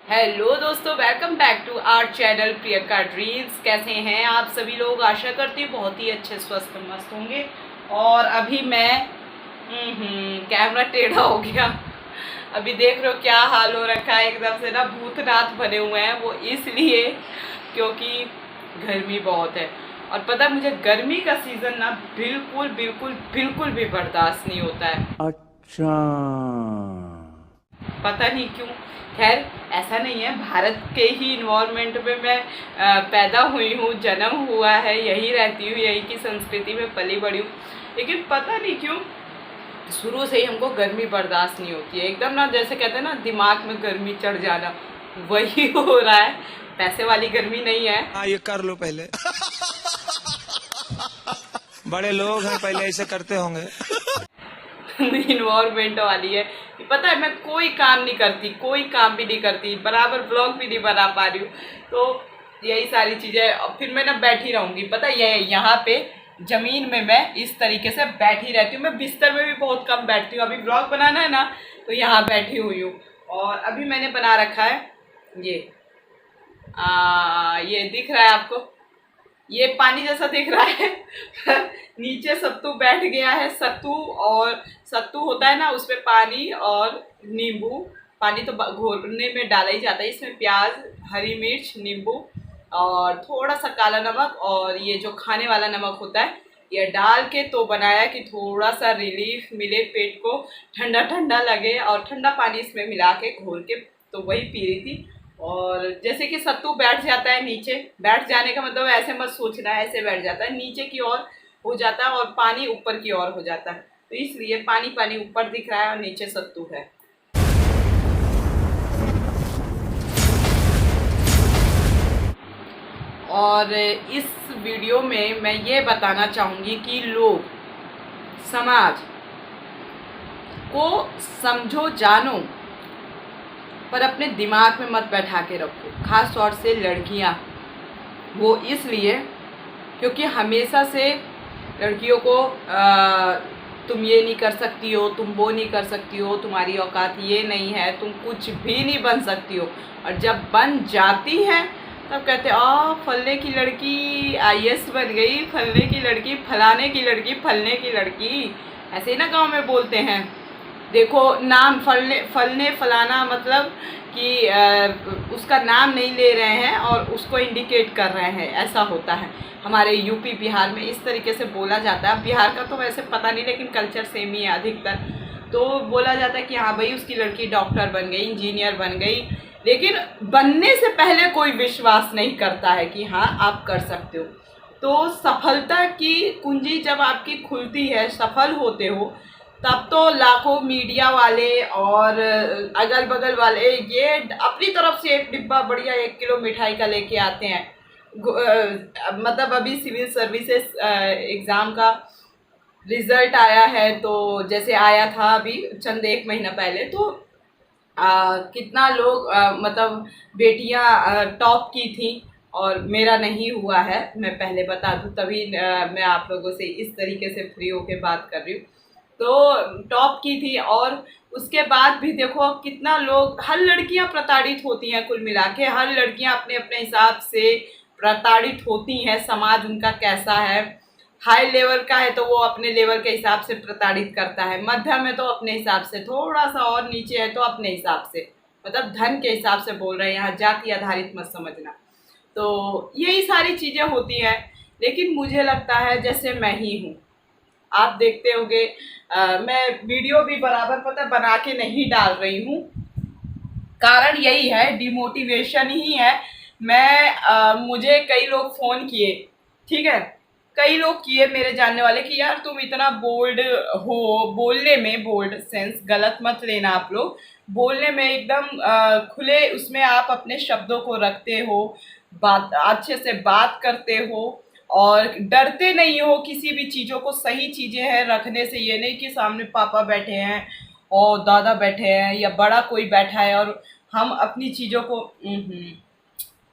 Hello दोस्तों, welcome back to our channel Priyanka dreams. कैसे हैं आप सभी लोग? आशा करती हूँ बहुत ही अच्छे स्वस्थ मस्त होंगे। और अभी मैं कैमरा टेढ़ा हो गया। अभी देख रहे हो क्या हाल हो रखा है, एकदम से ना भूतनाथ बने हुए हैं। वो इसलिए क्योंकि गर्मी बहुत है। और पता है, मुझे गर्मी का सीज़न ना बिल्कुल बिल्कुल बिल्कुल भी बर्दाश्त नहीं होता है। अच्छा। पता नहीं क्यों। खैर, ऐसा नहीं है, भारत के ही इन्वायरमेंट में मैं पैदा हुई हूँ, जन्म हुआ है, यही रहती हूँ, यही की संस्कृति में पली बड़ी हूँ। लेकिन पता नहीं क्यों शुरू से ही हमको गर्मी बर्दाश्त नहीं होती है। एकदम ना, जैसे कहते हैं ना, दिमाग में गर्मी चढ़ जाना, वही हो रहा है। पैसे वाली गर्मी नहीं है। हाँ, ये कर लो पहले। बड़े लोग हैं, पहले ऐसे करते होंगे। इन्वायरमेंट वाली है कि पता है, मैं कोई काम नहीं करती, कोई काम भी नहीं करती, बराबर ब्लॉग भी नहीं बना पा रही हूँ। तो यही सारी चीज़ें। और फिर मैं ना बैठी रहूँगी, पता है, ये यहाँ पे ज़मीन में मैं इस तरीके से बैठी रहती हूँ। मैं बिस्तर में भी बहुत कम बैठती हूँ। अभी ब्लॉग बनाना है ना, तो यहाँ बैठी हुई हूँ। और अभी मैंने बना रखा है ये दिख रहा है आपको? ये पानी जैसा दिख रहा है। नीचे सत्तू बैठ गया है। सत्तू, और सत्तू होता है ना, उसमें पानी और नींबू। पानी तो घोलने में डाला ही जाता है, इसमें प्याज, हरी मिर्च, नींबू और थोड़ा सा काला नमक और ये जो खाने वाला नमक होता है, ये डाल के तो बनाया कि थोड़ा सा रिलीफ मिले, पेट को ठंडा ठंडा लगे। और ठंडा पानी इसमें मिला के घोल के तो वही पी रही थी। और जैसे कि सत्तू बैठ जाता है नीचे, बैठ जाने का मतलब ऐसे मत सोचना है, ऐसे बैठ जाता है नीचे की ओर हो जाता है और पानी ऊपर की ओर हो जाता है। तो इसलिए पानी पानी ऊपर दिख रहा है और नीचे सत्तू है। और इस वीडियो में मैं ये बताना चाहूँगी कि लोग, समाज को समझो, जानो, पर अपने दिमाग में मत बैठा के रखो। खास तौर से लड़कियाँ, वो इसलिए क्योंकि हमेशा से लड़कियों को तुम ये नहीं कर सकती हो, तुम वो नहीं कर सकती हो, तुम्हारी औकात ये नहीं है, तुम कुछ भी नहीं बन सकती हो। और जब बन जाती हैं तब कहते फलने की लड़की आईएएस बन गई, फलने की लड़की, फलाने की लड़की, फलने की लड़की, ऐसे ही ना गांव में बोलते हैं। देखो, नाम फलने फलने फलाना मतलब कि उसका नाम नहीं ले रहे हैं और उसको इंडिकेट कर रहे हैं, ऐसा होता है। हमारे यूपी बिहार में इस तरीके से बोला जाता है। बिहार का तो वैसे पता नहीं, लेकिन कल्चर सेम ही है अधिकतर। तो बोला जाता है कि हाँ भाई, उसकी लड़की डॉक्टर बन गई, इंजीनियर बन गई। लेकिन बनने से पहले कोई विश्वास नहीं करता है कि हाँ आप कर सकते हो। तो सफलता की कुंजी जब आपकी खुलती है, सफल होते हो, तब तो लाखों मीडिया वाले और अगल बगल वाले ये अपनी तरफ से एक डिब्बा बढ़िया 1 किलो मिठाई का लेके आते हैं। मतलब अभी सिविल सर्विसेज एग्ज़ाम का रिज़ल्ट आया है, तो जैसे आया था अभी चंद 1 महीना पहले, तो कितना लोग मतलब बेटियां टॉप की थी और मेरा नहीं हुआ है। मैं पहले बता दूं, तभी मैं आप लोगों से इस तरीके से फ्री होके बात कर रही हूँ। तो टॉप की थी, और उसके बाद भी देखो कितना लोग, हर लड़कियां प्रताड़ित होती हैं। कुल मिला के हर लड़कियां अपने अपने हिसाब से प्रताड़ित होती हैं। समाज उनका कैसा है, हाई लेवल का है तो वो अपने लेवल के हिसाब से प्रताड़ित करता है, मध्यम है तो अपने हिसाब से, थोड़ा सा और नीचे है तो अपने हिसाब से, मतलब धन के हिसाब से बोल रहे हैं, यहाँ जाति आधारित मत समझना। तो यही सारी चीज़ें होती हैं। लेकिन मुझे लगता है जैसे मैं ही हूँ, आप देखते होंगे, मैं वीडियो भी बराबर पता बना के नहीं डाल रही हूँ। कारण यही है, डिमोटिवेशन ही है। मुझे कई लोग फ़ोन किए, ठीक है, कई लोग किए मेरे जानने वाले कि यार तुम इतना बोल्ड हो, बोलने में, बोल्ड सेंस गलत मत लेना आप लोग, बोलने में एकदम खुले उसमें आप अपने शब्दों को रखते हो, बात अच्छे से बात करते हो और डरते नहीं हो किसी भी चीज़ों को, सही चीज़ें हैं रखने से। ये नहीं कि सामने पापा बैठे हैं और दादा बैठे हैं या बड़ा कोई बैठा है और हम अपनी चीज़ों को,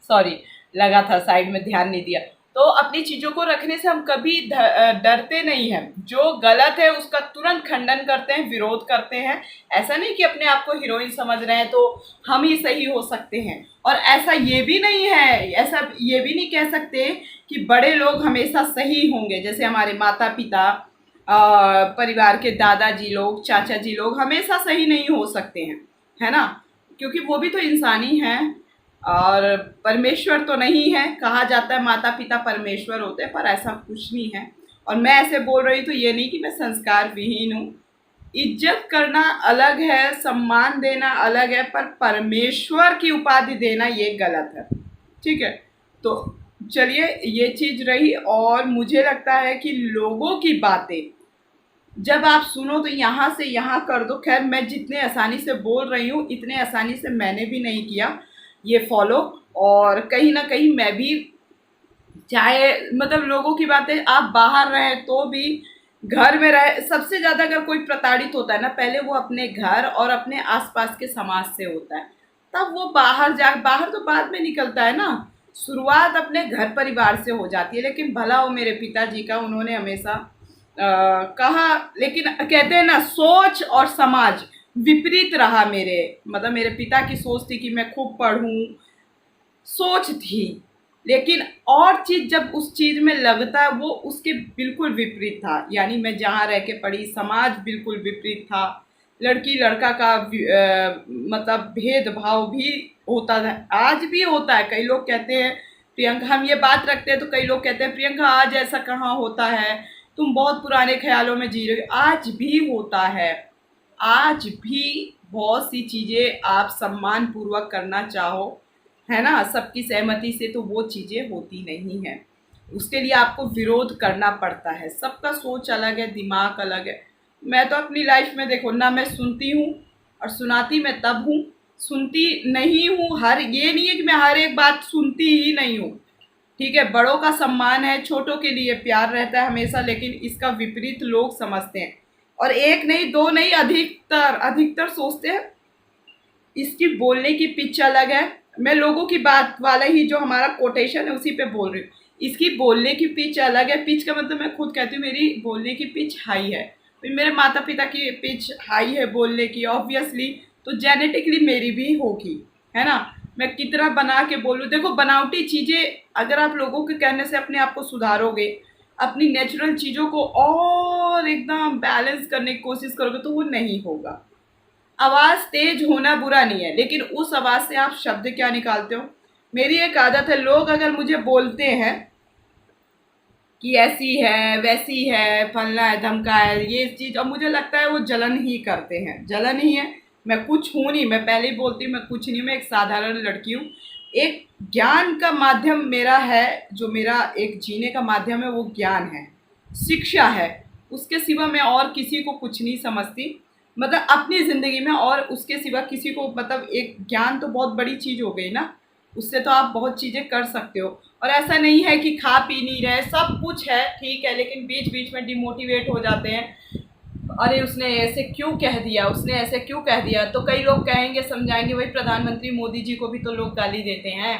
सॉरी, लगा था साइड में, ध्यान नहीं दिया। तो अपनी चीज़ों को रखने से हम कभी डरते नहीं हैं। जो गलत है उसका तुरंत खंडन करते हैं, विरोध करते हैं। ऐसा नहीं कि अपने आप को हीरोइन समझ रहे हैं तो हम ही सही हो सकते हैं। और ऐसा ये भी नहीं है, ऐसा ये भी नहीं कह सकते कि बड़े लोग हमेशा सही होंगे। जैसे हमारे माता पिता, परिवार के दादाजी लोग, चाचा जी लोग हमेशा सही नहीं हो सकते हैं, है ना, क्योंकि वो भी तो इंसान ही हैं और परमेश्वर तो नहीं है। कहा जाता है माता पिता परमेश्वर होते हैं, पर ऐसा कुछ नहीं है। और मैं ऐसे बोल रही हूँ तो ये नहीं कि मैं संस्कार विहीन हूँ। इज्जत करना अलग है, सम्मान देना अलग है, पर परमेश्वर की उपाधि देना ये गलत है। ठीक है, तो चलिए ये चीज़ रही। और मुझे लगता है कि लोगों की बातें जब आप सुनो तो यहाँ से यहाँ कर दो। खैर मैं जितने आसानी से बोल रही हूँ इतने आसानी से मैंने भी नहीं किया ये फॉलो। और कहीं ना कहीं मैं भी, चाहे मतलब लोगों की बातें, आप बाहर रहे तो भी, घर में रहे, सबसे ज़्यादा अगर कोई प्रताड़ित होता है ना, पहले वो अपने घर और अपने आसपास के समाज से होता है, तब वो बाहर तो बाद में निकलता है ना। शुरुआत अपने घर परिवार से हो जाती है। लेकिन भला हो मेरे पिताजी का, उन्होंने हमेशा कहा, लेकिन कहते हैं ना सोच और समाज विपरीत रहा। मेरे पिता की सोच थी कि मैं खूब पढ़ूं, सोच थी, लेकिन और चीज़ जब उस चीज़ में लगता है वो उसके बिल्कुल विपरीत था। यानी मैं जहाँ रह के पढ़ी, समाज बिल्कुल विपरीत था। लड़की लड़का का मतलब भेदभाव भी होता है, आज भी होता है। कई लोग कहते हैं प्रियंका, हम ये बात रखते हैं तो कई लोग कहते हैं प्रियंका आज ऐसा कहाँ होता है, तुम बहुत पुराने ख्यालों में जी रहे हो। आज भी होता है, आज भी बहुत सी चीज़ें आप सम्मान पूर्वक करना चाहो, है ना, सबकी सहमति से, तो वो चीज़ें होती नहीं हैं। उसके लिए आपको विरोध करना पड़ता है। सबका सोच अलग है, दिमाग अलग है। मैं तो अपनी लाइफ में देखो ना, मैं सुनती हूँ और सुनाती मैं तब हूँ, सुनती नहीं हूँ। ये नहीं है कि मैं हर एक बात सुनती ही नहीं हूँ। ठीक है, बड़ों का सम्मान है, छोटों के लिए प्यार रहता है हमेशा, लेकिन इसका विपरीत लोग समझते हैं। और एक नहीं, दो नहीं, अधिकतर सोचते हैं इसकी बोलने की पिच अलग है। मैं लोगों की बात वाला ही जो हमारा कोटेशन है उसी पे बोल रही हूँ। इसकी बोलने की पिच अलग है। पिच का मतलब मैं खुद कहती हूँ मेरी बोलने की पिच हाई है। मेरे माता पिता की पिच हाई है बोलने की, ऑब्वियसली, तो जेनेटिकली मेरी भी होगी, है ना। मैं कितना बना के बोलूँ, देखो बनावटी चीज़ें अगर आप लोगों के कहने से अपने आप को सुधारोगे, अपनी नेचुरल चीज़ों को और एकदम बैलेंस करने की कोशिश करोगे तो वो नहीं होगा। आवाज़ तेज होना बुरा नहीं है, लेकिन उस आवाज़ से आप शब्द क्या निकालते हो। मेरी एक आदत है, लोग अगर मुझे बोलते हैं कि ऐसी है वैसी है, फलना है धमका है, ये चीज़, अब मुझे लगता है वो जलन ही करते हैं। जलन ही है, मैं कुछ हूँ नहीं। मैं पहले ही बोलती हूँ मैं कुछ नहीं, मैं एक साधारण लड़की हूँ। एक ज्ञान का माध्यम मेरा है, जो मेरा एक जीने का माध्यम है वो ज्ञान है, शिक्षा है। उसके सिवा मैं और किसी को कुछ नहीं समझती, मतलब अपनी ज़िंदगी में। और उसके सिवा किसी को, मतलब एक ज्ञान तो बहुत बड़ी चीज़ हो गई ना, उससे तो आप बहुत चीज़ें कर सकते हो। और ऐसा नहीं है कि खा पी नहीं रहे, सब कुछ है, ठीक है, लेकिन बीच बीच में डिमोटिवेट हो जाते हैं। अरे उसने ऐसे क्यों कह दिया, उसने ऐसे क्यों कह दिया, तो कई लोग कहेंगे, समझाएंगे, भाई प्रधानमंत्री मोदी जी को भी तो लोग गाली देते हैं।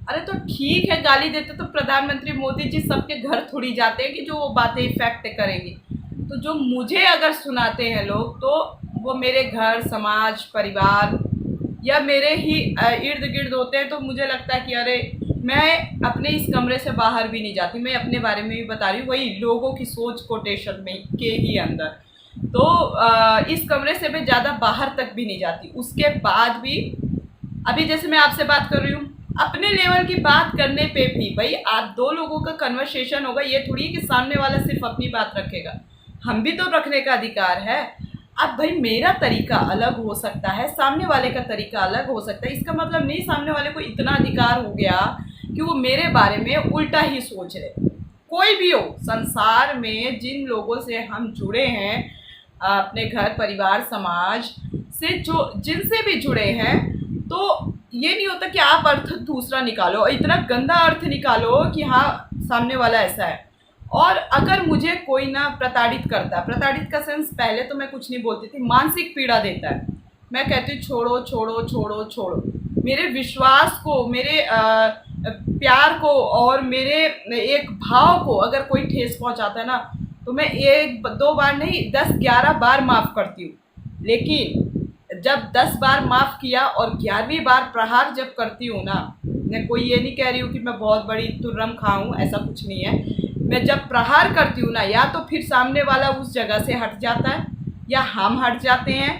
अरे तो ठीक है, गाली देते तो प्रधानमंत्री मोदी जी सबके घर थोड़ी जाते हैं कि जो वो बातें इफेक्ट करेंगी। तो जो मुझे अगर सुनाते हैं लोग, तो वो मेरे घर, समाज, परिवार या मेरे ही इर्द गिर्द होते हैं। तो मुझे लगता है कि अरे मैं अपने इस कमरे से बाहर भी नहीं जाती। मैं अपने बारे में भी बता रही हूँ, वही लोगों की सोच कोटेशन में के ही अंदर। तो इस कमरे से मैं ज़्यादा बाहर तक भी नहीं जाती। उसके बाद भी अभी जैसे मैं आपसे बात कर रही हूँ, अपने लेवल की बात करने पे भी भाई आप दो लोगों का कन्वर्सेशन होगा। ये थोड़ी कि सामने वाला सिर्फ अपनी बात रखेगा, हम भी तो रखने का अधिकार है। अब भाई मेरा तरीका अलग हो सकता है, सामने वाले का तरीका अलग हो सकता है। इसका मतलब नहीं सामने वाले को इतना अधिकार हो गया कि वो मेरे बारे में उल्टा ही सोच रहे। कोई भी हो, संसार में जिन लोगों से हम जुड़े हैं, अपने घर परिवार समाज से जो जिनसे भी जुड़े हैं, तो ये नहीं होता कि आप अर्थ दूसरा निकालो और इतना गंदा अर्थ निकालो कि हाँ सामने वाला ऐसा है। और अगर मुझे कोई ना प्रताड़ित करता है, प्रताड़ित का सेंस, पहले तो मैं कुछ नहीं बोलती थी, मानसिक पीड़ा देता है, मैं कहती हूँ छोड़ो छोड़ो छोड़ो छोड़ो। मेरे विश्वास को, मेरे प्यार को और मेरे एक भाव को अगर कोई ठेस पहुंचाता है ना, तो मैं 1-2 बार नहीं 10-11 बार माफ़ करती हूँ। लेकिन जब 10 बार माफ़ किया और 11वीं बार प्रहार जब करती हूँ ना, मैं कोई ये नहीं कह रही हूँ कि मैं बहुत बड़ी तुर्रम खाऊँ, ऐसा कुछ नहीं है। मैं जब प्रहार करती हूँ ना, या तो फिर सामने वाला उस जगह से हट जाता है, या हम हट जाते हैं,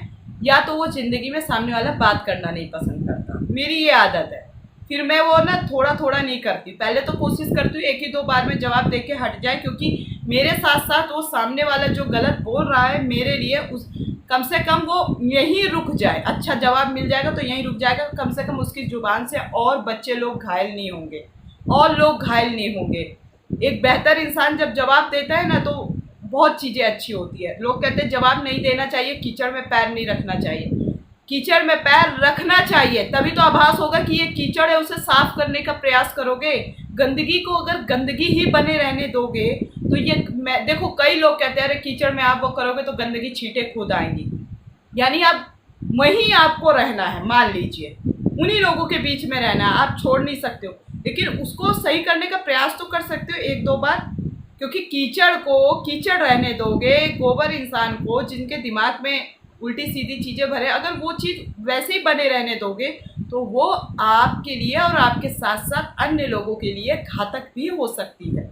या तो वो ज़िंदगी में सामने वाला बात करना नहीं पसंद करता। मेरी ये आदत है। फिर मैं वो ना थोड़ा थोड़ा नहीं करती, पहले तो कोशिश करती हूँ 1 ही 2 बार में जवाब दे के हट जाए, क्योंकि मेरे साथ साथ वो सामने वाला जो गलत बोल रहा है मेरे लिए, उस कम से कम वो यहीं रुक जाए। अच्छा जवाब मिल जाएगा तो यहीं रुक जाएगा, कम से कम उसकी ज़ुबान से और बच्चे लोग घायल नहीं होंगे, और लोग घायल नहीं होंगे। एक बेहतर इंसान जब जवाब देता है ना, तो बहुत चीज़ें अच्छी होती है। लोग कहते हैं जवाब नहीं देना चाहिए, कीचड़ में पैर नहीं रखना चाहिए। कीचड़ में पैर रखना चाहिए, तभी तो आभास होगा कि ये कीचड़ है, उसे साफ करने का प्रयास करोगे। गंदगी को अगर गंदगी ही बने रहने दोगे तो ये मैं देखो, कई लोग कहते हैं अरे कीचड़ में आप वो करोगे तो गंदगी छींटे खुद आएंगी, यानी अब वहीं आपको रहना है। मान लीजिए उन्हीं लोगों के बीच में रहना है, आप छोड़ नहीं सकते हो, लेकिन उसको सही करने का प्रयास तो कर सकते हो 1-2 बार। क्योंकि कीचड़ को कीचड़ रहने दोगे, गोबर इंसान को जिनके दिमाग में उल्टी सीधी चीज़ें भरे, अगर वो चीज़ वैसे ही बने रहने दोगे तो वो आपके लिए और आपके साथ साथ अन्य लोगों के लिए घातक भी हो सकती है।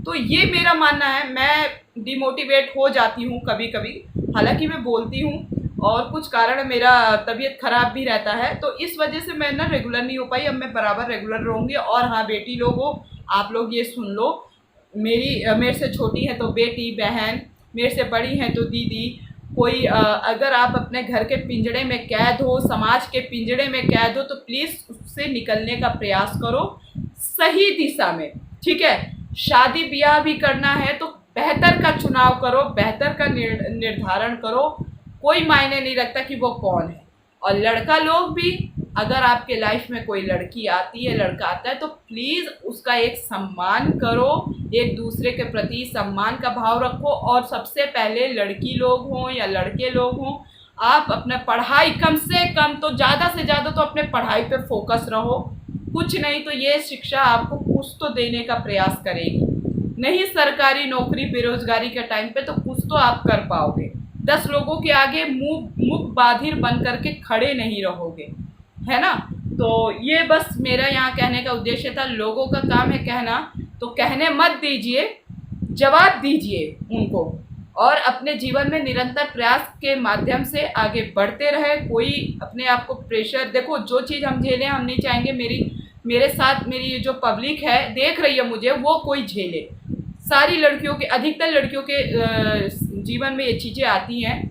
तो ये मेरा मानना है। मैं डिमोटिवेट हो जाती हूँ कभी कभी, हालांकि मैं बोलती हूँ और कुछ कारण मेरा तबीयत ख़राब भी रहता है, तो इस वजह से मैं ना रेगुलर नहीं हो पाई। अब मैं बराबर रेगुलर रहूँगी। और हाँ बेटी लोग हो, आप लोग ये सुन लो, मेरे से छोटी है तो बेटी बहन, मेरे से बड़ी हैं तो दीदी। कोई अगर आप अपने घर के पिंजड़े में कैद हो, समाज के पिंजड़े में कैद हो, तो प्लीज़ उससे निकलने का प्रयास करो सही दिशा में, ठीक है। शादी ब्याह भी करना है तो बेहतर का चुनाव करो, बेहतर का निर्धारण करो, कोई मायने नहीं रखता कि वो कौन है। और लड़का लोग भी, अगर आपके लाइफ में कोई लड़की आती है, लड़का आता है, तो प्लीज़ उसका एक सम्मान करो, एक दूसरे के प्रति सम्मान का भाव रखो। और सबसे पहले लड़की लोग हों या लड़के लोग हों, आप अपना पढ़ाई कम से कम तो ज़्यादा से ज़्यादा तो अपने पढ़ाई पे फोकस रहो। कुछ नहीं तो ये शिक्षा आपको कुछ तो देने का प्रयास करेगी। नहीं सरकारी नौकरी बेरोजगारी के टाइम पे, तो कुछ तो आप कर पाओगे। 10 लोगों के आगे मुख बाधिर बन करके खड़े नहीं रहोगे, है ना। तो ये बस मेरा यहाँ कहने का उद्देश्य था। लोगों का काम है कहना, तो कहने मत दीजिए, जवाब दीजिए उनको, और अपने जीवन में निरंतर प्रयास के माध्यम से आगे बढ़ते रहे। कोई अपने आप को प्रेशर, देखो जो चीज़ हम झेलें, हम नहीं चाहेंगे मेरे साथ मेरी जो पब्लिक है देख रही है मुझे, वो कोई झेले। सारी लड़कियों के, अधिकतर लड़कियों के जीवन में ये चीज़ें आती हैं।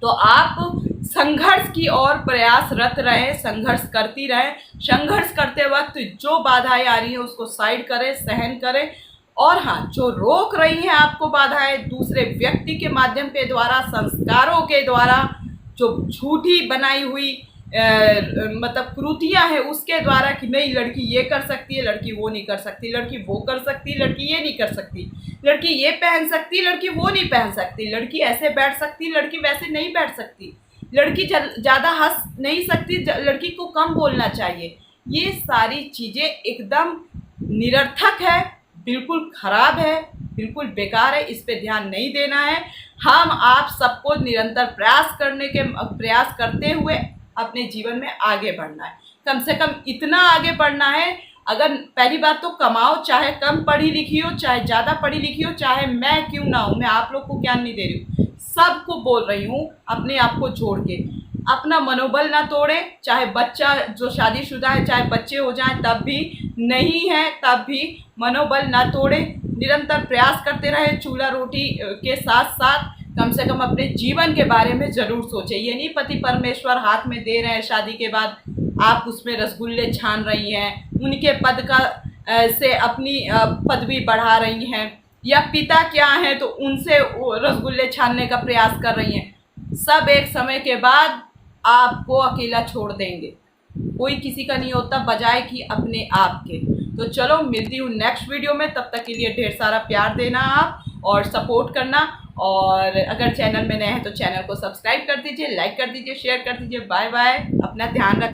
तो आप संघर्ष की ओर प्रयासरत रहें, संघर्ष करती रहें। संघर्ष करते वक्त जो बाधाएं आ रही हैं उसको साइड करें, सहन करें। और हाँ, जो रोक रही हैं आपको बाधाएं, दूसरे व्यक्ति के माध्यम के द्वारा, संस्कारों के द्वारा, जो झूठी बनाई हुई मतलब कृतियाँ हैं उसके द्वारा, कि नहीं लड़की ये कर सकती है, लड़की वो नहीं कर सकती, लड़की वो कर सकती है, लड़की ये नहीं कर सकती, लड़की ये पहन सकती, लड़की वो नहीं पहन सकती, लड़की ऐसे बैठ सकती, लड़की वैसे नहीं बैठ सकती, लड़की ज़्यादा हंस नहीं सकती, लड़की को कम बोलना चाहिए। ये सारी चीज़ें एकदम निरर्थक है, बिल्कुल ख़राब है, बिल्कुल बेकार है। इस पे ध्यान नहीं देना है। हम आप सबको निरंतर प्रयास करते हुए अपने जीवन में आगे बढ़ना है। कम से कम इतना आगे बढ़ना है। अगर पहली बात तो कमाओ, चाहे कम पढ़ी लिखी हो, चाहे ज़्यादा पढ़ी लिखी हो, चाहे मैं क्यों ना हूँ, मैं आप लोग को ज्ञान नहीं दे रही हूँ, सबको बोल रही हूँ, अपने आप को जोड़ के। अपना मनोबल ना तोड़े, चाहे बच्चा जो शादीशुदा है, चाहे बच्चे हो जाएं तब भी, नहीं है तब भी मनोबल ना तोड़े, निरंतर प्रयास करते रहे। चूल्हा रोटी के साथ साथ कम से कम अपने जीवन के बारे में ज़रूर सोचें। ये नहीं पति परमेश्वर हाथ में दे रहे हैं, शादी के बाद आप उसमें रसगुल्ले छान रही हैं, उनके पद का से अपनी पदवी बढ़ा रही हैं, या पिता क्या हैं तो उनसे रसगुल्ले छानने का प्रयास कर रही हैं। सब एक समय के बाद आपको अकेला छोड़ देंगे। कोई किसी का नहीं होता बजाय कि अपने आप के। तो चलो मिलती हूँ नेक्स्ट वीडियो में, तब तक के लिए ढेर सारा प्यार देना आप और सपोर्ट करना। और अगर चैनल में नए हैं तो चैनल को सब्सक्राइब कर दीजिए, लाइक कर दीजिए, शेयर कर दीजिए। बाय बाय, अपना ध्यान रख।